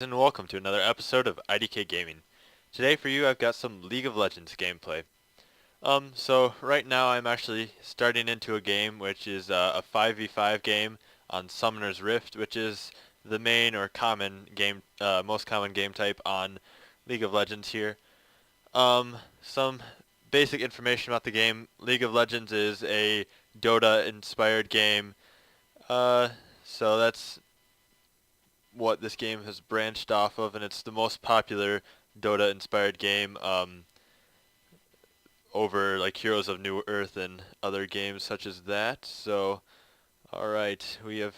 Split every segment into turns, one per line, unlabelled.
And welcome to another episode of IDK Gaming. Today for you I've got some League of Legends gameplay. So right now I'm actually starting into a game which is a 5v5 game on Summoner's Rift, which is the main or common game, most common game type on League of Legends here. Some basic information about the game. League of Legends is a Dota inspired game. Uh, so that's what this game has branched off of, and it's the most popular Dota-inspired game over like Heroes of New Earth and other games such as that. So, alright, we have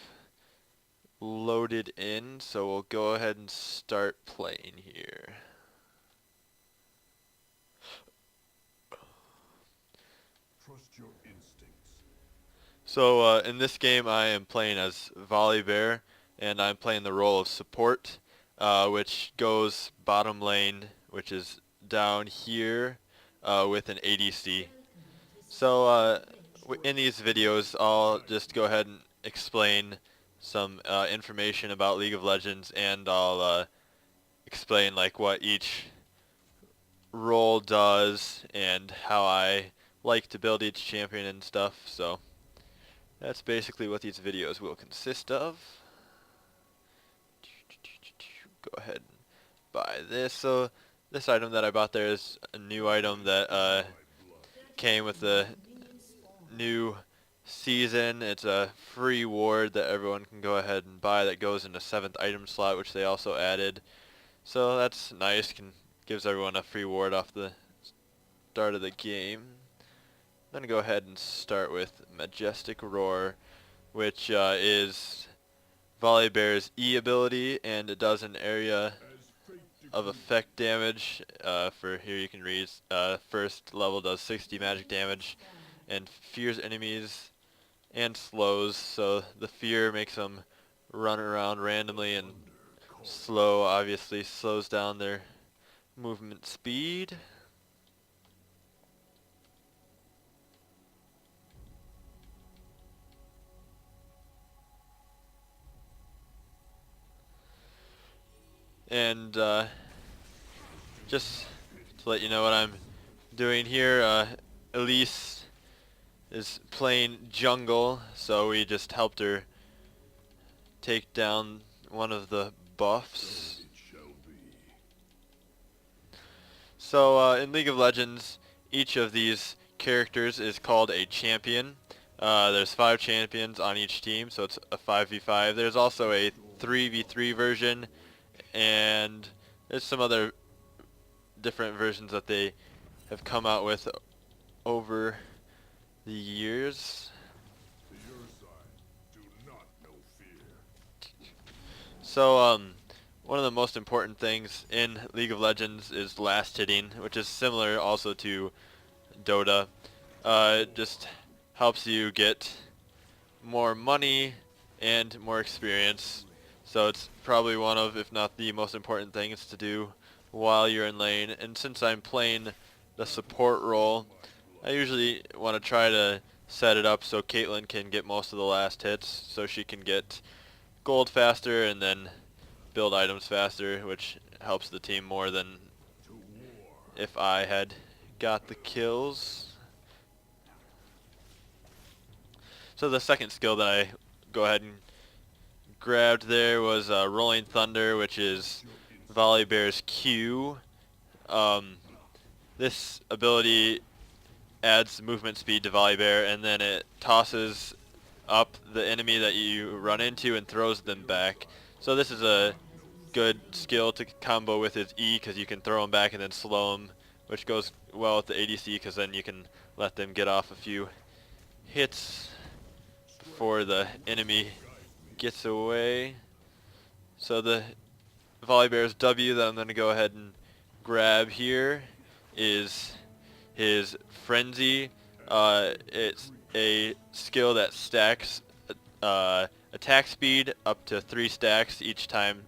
loaded in, so we'll go ahead and start playing here.
Trust your instincts.
So, in this game I am playing as Volibear, and I'm playing the role of support, which goes bottom lane, which is down here, with an ADC. So in these videos, I'll just go ahead and explain some information about League of Legends, and I'll explain like what each role does and how I like to build each champion and stuff. So that's basically what these videos will consist of. Go ahead and buy this. So this item that I bought there is a new item that came with the new season. It's a free ward that everyone can go ahead and buy that goes in the 7th item slot, which they also added. So that's nice. Gives everyone a free ward off the start of the game. I'm going to go ahead and start with Majestic Roar, which is Volibear's E ability, and it does an area of effect damage. For here you can read, first level does 60 magic damage and fears enemies and slows, so the fear makes them run around randomly, and slow obviously slows down their movement speed. And just to let you know what I'm doing here, Elise is playing jungle, so we just helped her take down one of the buffs. So in League of Legends, each of these characters is called a champion. There's 5 champions on each team, so it's a 5v5. There's also a 3v3 version, and there's some other different versions that they have come out with over the years. So one of the most important things in League of Legends is last hitting, which is similar also to Dota. It just helps you get more money and more experience. So it's probably one of, if not the most important things to do while you're in lane. And since I'm playing the support role, I usually want to try to set it up so Caitlyn can get most of the last hits, so she can get gold faster and then build items faster, which helps the team more than if I had got the kills. So the second skill that I go ahead and grabbed there was Rolling Thunder, which is Volibear's Q. This ability adds movement speed to Volibear, and then it tosses up the enemy that you run into and throws them back. So this is a good skill to combo with his E, because you can throw him back and then slow him, which goes well with the ADC, because then you can let them get off a few hits before the enemy gets away. So the Volibear's W that I'm going to go ahead and grab here is his Frenzy. It's a skill that stacks attack speed up to 3 stacks each time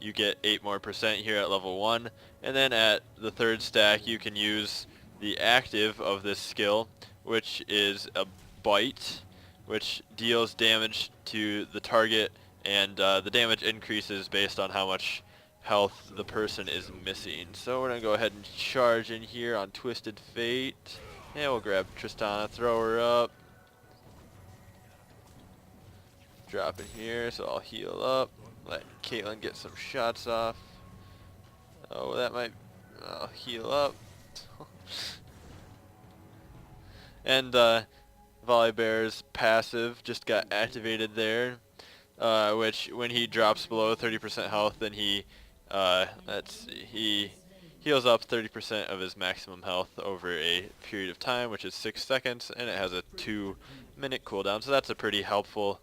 you get 8% more here at level 1. And then at the 3rd stack you can use the active of this skill, which is a Bite, which deals damage to the target and the damage increases based on how much health the person is missing. So we're gonna go ahead and charge in here on Twisted Fate, and we'll grab Tristana, throw her up, drop in here, so I'll heal up, let Caitlyn get some shots off. Oh, that might, I'll heal up. And Volibear's passive just got activated there, which when he drops below 30% health, then he, let's see, he heals up 30% of his maximum health over a period of time, which is 6 seconds, and it has a 2-minute cooldown, so that's a pretty helpful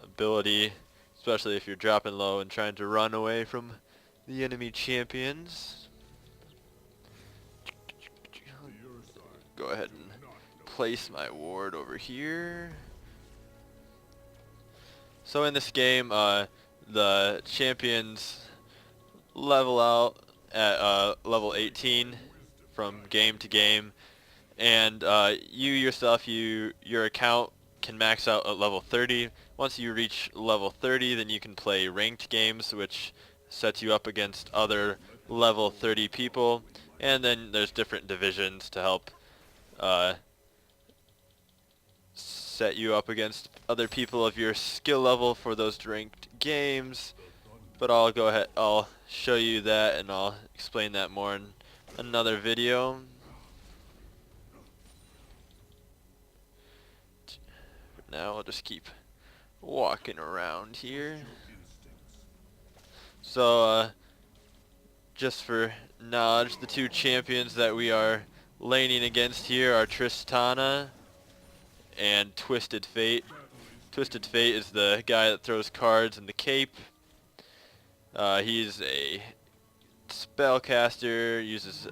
ability, especially if you're dropping low and trying to run away from the enemy champions. Go ahead and place my ward over here. So in this game, the champions level out at level 18 from game to game, and you yourself, your account can max out at level 30. Once you reach level 30, then you can play ranked games, which sets you up against other level 30 people, and then there's different divisions to help set you up against other people of your skill level for those ranked games. But I'll go ahead, I'll show you that, and I'll explain that more in another video. For now, I'll just keep walking around here. So, just for knowledge, the two champions that we are laning against here are Tristana and Twisted Fate. Twisted Fate is the guy that throws cards in the cape. He's a spellcaster, uses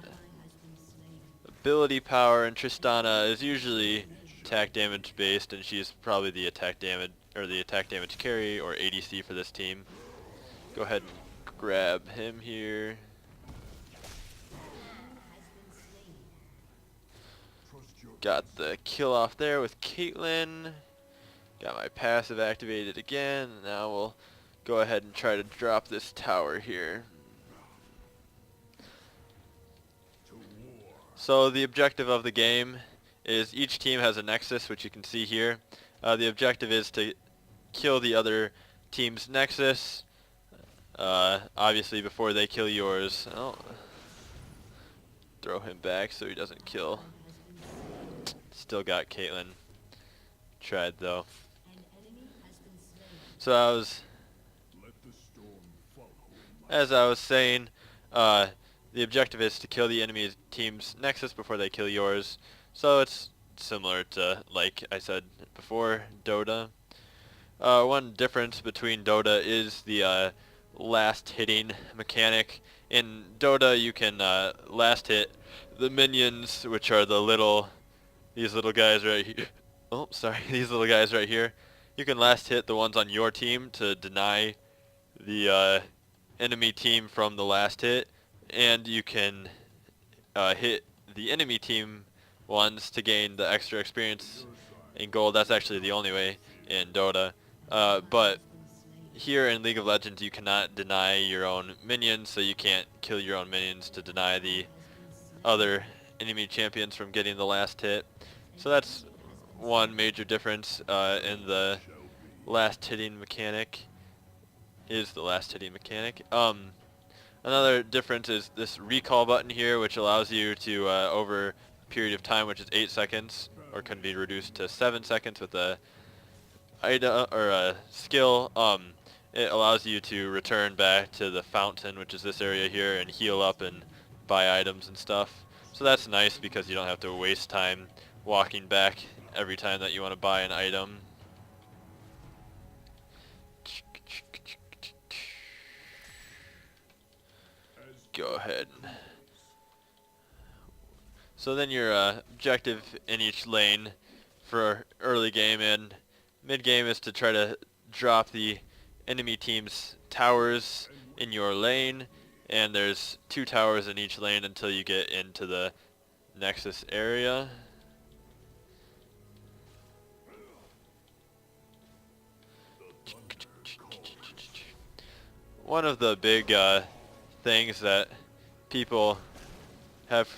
ability power, and Tristana is usually attack damage based, and she's probably the attack damage carry or ADC for this team. Go ahead and grab him here. Got the kill off there with Caitlyn. Got my passive activated again. Now we'll go ahead and try to drop this tower here. So the objective of the game is each team has a nexus, which you can see here. The objective is to kill the other team's nexus, obviously before they kill yours. Oh, throw him back so he doesn't kill. Still got Caitlyn. Tried though. So as I was saying, the objective is to kill the enemy team's nexus before they kill yours. So it's similar to, like I said before, Dota. One difference between Dota is the last hitting mechanic. In Dota, you can last hit the minions, which are these little guys right here. Oh, sorry, these little guys right here. You can last hit the ones on your team to deny the enemy team from the last hit, and you can hit the enemy team ones to gain the extra experience and gold. That's actually the only way in Dota. But here in League of Legends, you cannot deny your own minions, so you can't kill your own minions to deny the other enemy champions from getting the last hit. So that's one major difference in the last hitting mechanic. Another difference is this recall button here, which allows you to, over a period of time, which is 8 seconds, or can be reduced to 7 seconds with a skill, it allows you to return back to the fountain, which is this area here, and heal up and buy items and stuff. So that's nice because you don't have to waste time walking back every time that you want to buy an item. Go ahead. So then your objective in each lane for early game and mid game is to try to drop the enemy team's towers in your lane, and there's 2 towers in each lane until you get into the Nexus area. one of the big things that people have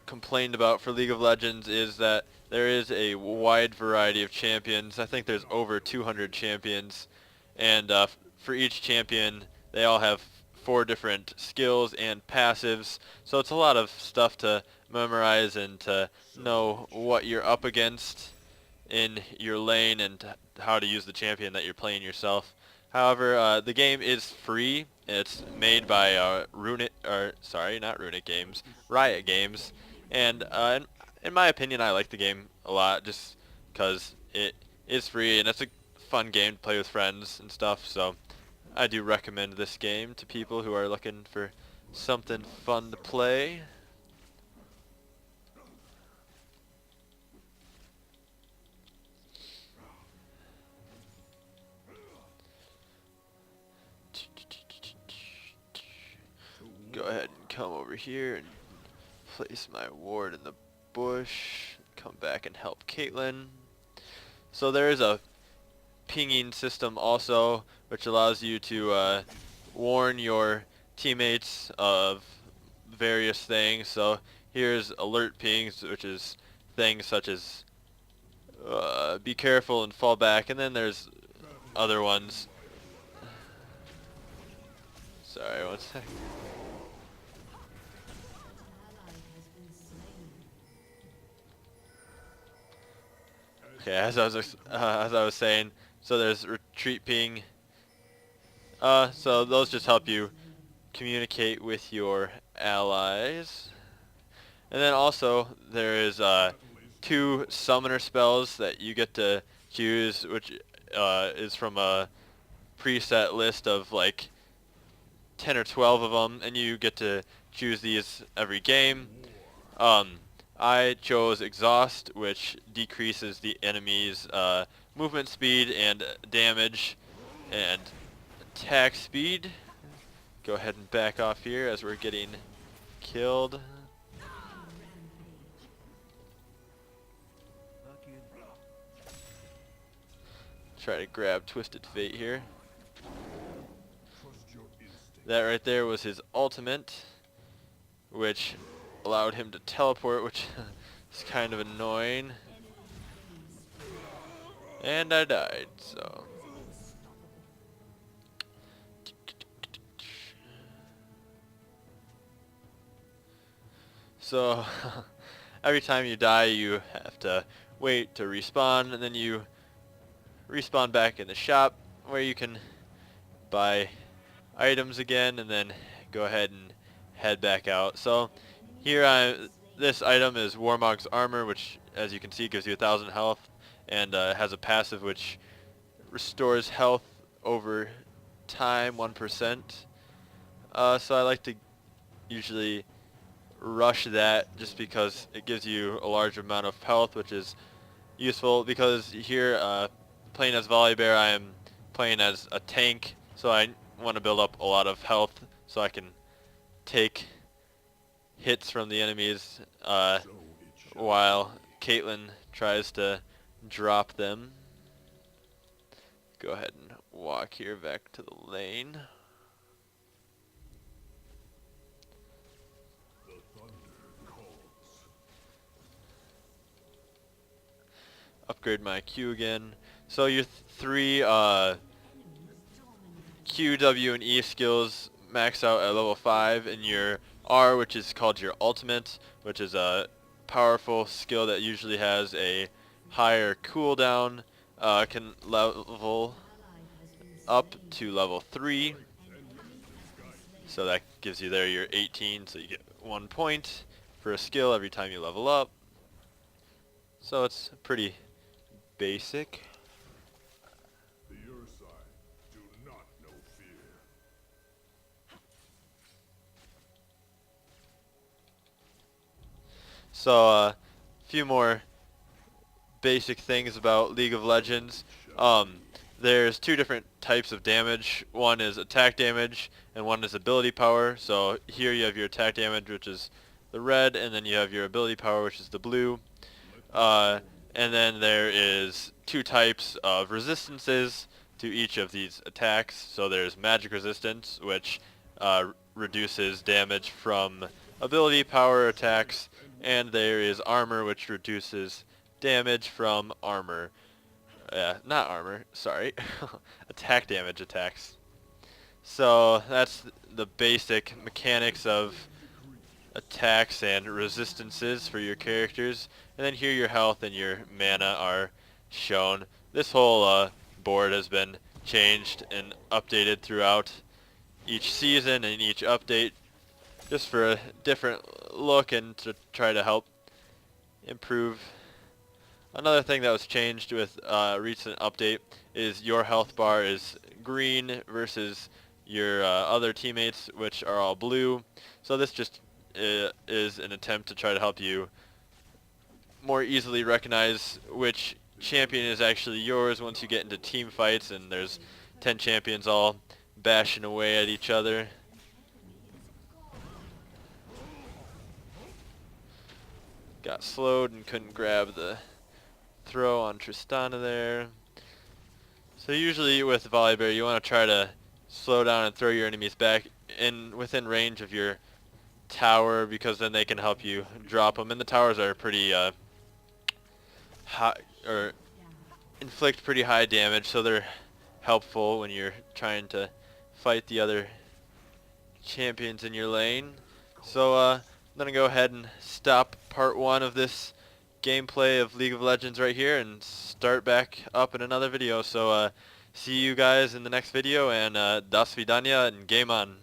complained about for League of Legends is that there is a wide variety of champions. I think there's over 200 champions, and for each champion, they all have 4 different skills and passives. So it's a lot of stuff to memorize and to know what you're up against in your lane and how to use the champion that you're playing yourself. However, the game is free. It's made by not Runic Games, Riot Games, and in my opinion, I like the game a lot just because it is free and it's a fun game to play with friends and stuff. So I do recommend this game to people who are looking for something fun to play. Go ahead and come over here and place my ward in the bush. Come back and help Caitlyn. So there is a pinging system also, which allows you to warn your teammates of various things. So here's alert pings, which is things such as be careful and fall back, and then there's other ones. Sorry, one sec. Okay, as I was saying, so there's retreat ping. So those just help you communicate with your allies. And then also there is 2 summoner spells that you get to choose, which is from a preset list of like 10 or 12 of them, and you get to choose these every game. I chose Exhaust, which decreases the enemy's movement speed and damage and attack speed. Go ahead and back off here as we're getting killed. Try to grab Twisted Fate here. That right there was his ultimate, which allowed him to teleport, which is kind of annoying. And I died, so. So, every time you die, you have to wait to respawn, and then you respawn back in the shop, where you can buy items again, and then go ahead and head back out. So, this item is Warmog's Armor, which, as you can see, gives you 1,000 health, and has a passive which restores health over time, 1%. So I like to usually rush that just because it gives you a large amount of health, which is useful because here playing as Volibear, I am playing as a tank, so I want to build up a lot of health so I can take hits from the enemies while Caitlyn tries to drop them. Go ahead and walk here back to the lane. Upgrade my Q again. So your 3 Q, W, and E skills max out at level 5, and your R, which is called your ultimate, which is a powerful skill that usually has a higher cooldown, can level up to level 3. So that gives you there your 18, so you get 1 point for a skill every time you level up. So it's pretty basic.
The Ursine do not know fear.
So a few more basic things about League of Legends. There's 2 different types of damage. One is attack damage and one is ability power. So here you have your attack damage, which is the red, and then you have your ability power, which is the blue. And then there is 2 types of resistances. to each of these attacks. So there's magic resistance, which reduces damage from ability power attacks, and there is armor, which reduces damage from armor. Not armor, sorry. Attack damage attacks. So that's the basic mechanics of attacks and resistances for your characters. And then here your health and your mana are shown. This whole board has been changed and updated throughout each season and each update just for a different look and to try to help improve. Another thing that was changed with a recent update is your health bar is green versus your other teammates, which are all blue. So this just is an attempt to try to help you more easily recognize which champion is actually yours once you get into team fights and there's 10 champions all bashing away at each other. Got slowed and couldn't grab the throw on Tristana there. So usually with Volibear you want to try to slow down and throw your enemies back in within range of your tower, because then they can help you drop them. And the towers are pretty high, or inflict pretty high damage, so they're helpful when you're trying to fight the other champions in your lane. So I'm gonna go ahead and stop part 1 of this gameplay of League of Legends right here and start back up in another video. So see you guys in the next video, and das vidanya and game on.